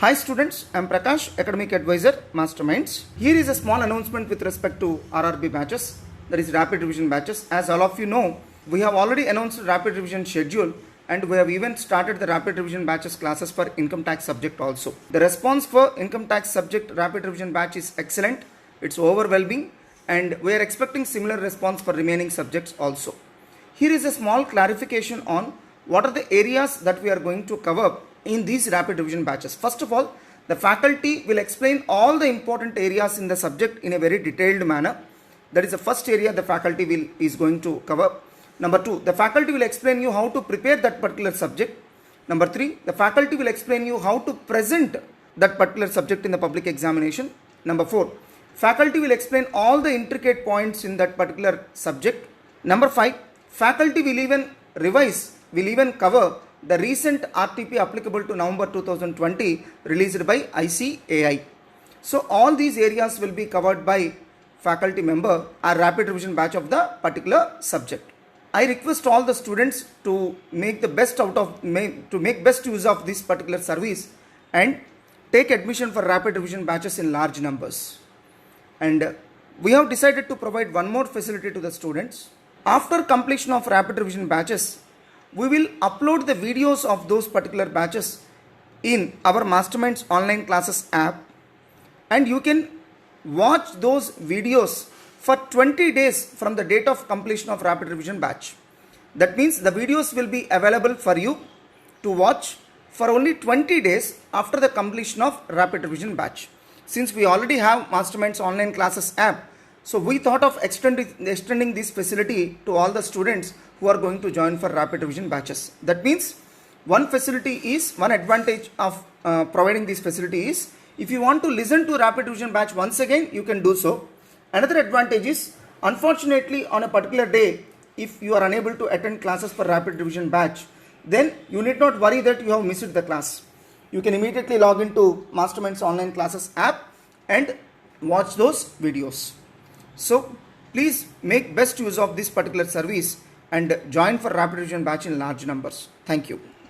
Hi students, I am Prakash, Academic Advisor, Masterminds. Here is a small announcement with respect to RRB batches, that is Rapid Revision batches. As all of you know, we have already announced Rapid Revision schedule and we have even started the Rapid Revision batches classes for income tax subject also. The response for income tax subject Rapid Revision batch is excellent, it's overwhelming, and we are expecting similar response for remaining subjects also. Here is a small clarification on what are the areas that we are going to cover in these Rapid Revision batches. First of all, the faculty will explain all the important areas in the subject in a very detailed manner. That is the first area the faculty is going to cover. Number 2, the faculty will explain you how to prepare that particular subject. Number 3, the faculty will explain you how to present that particular subject in the public examination. Number 4, faculty will explain all the intricate points in that particular subject. Number 5, faculty will even cover the recent RTP applicable to November 2020 released by ICAI. So all these areas will be covered by faculty member or Rapid Revision batch of the particular subject. I request all the students to make best use of this particular service and take admission for Rapid Revision batches in large numbers. And we have decided to provide one more facility to the students. After completion of Rapid Revision batches, we will upload the videos of those particular batches in our Masterminds online classes app, and you can watch those videos for 20 days from the date of completion of Rapid Revision batch. That means the videos will be available for you to watch for only 20 days after the completion of Rapid Revision batch. Since we already have Masterminds online classes app, so we thought of extending this facility to all the students who are going to join for Rapid Revision batches. That means one advantage of providing this facility is, if you want to listen to Rapid Revision batch once again, you can do so. Another advantage is, unfortunately on a particular day, if you are unable to attend classes for Rapid Revision batch, then you need not worry that you have missed the class. You can immediately log into Masterminds online classes app and watch those videos. So please make best use of this particular service and join for Rapid Revision batch in large numbers. Thank you.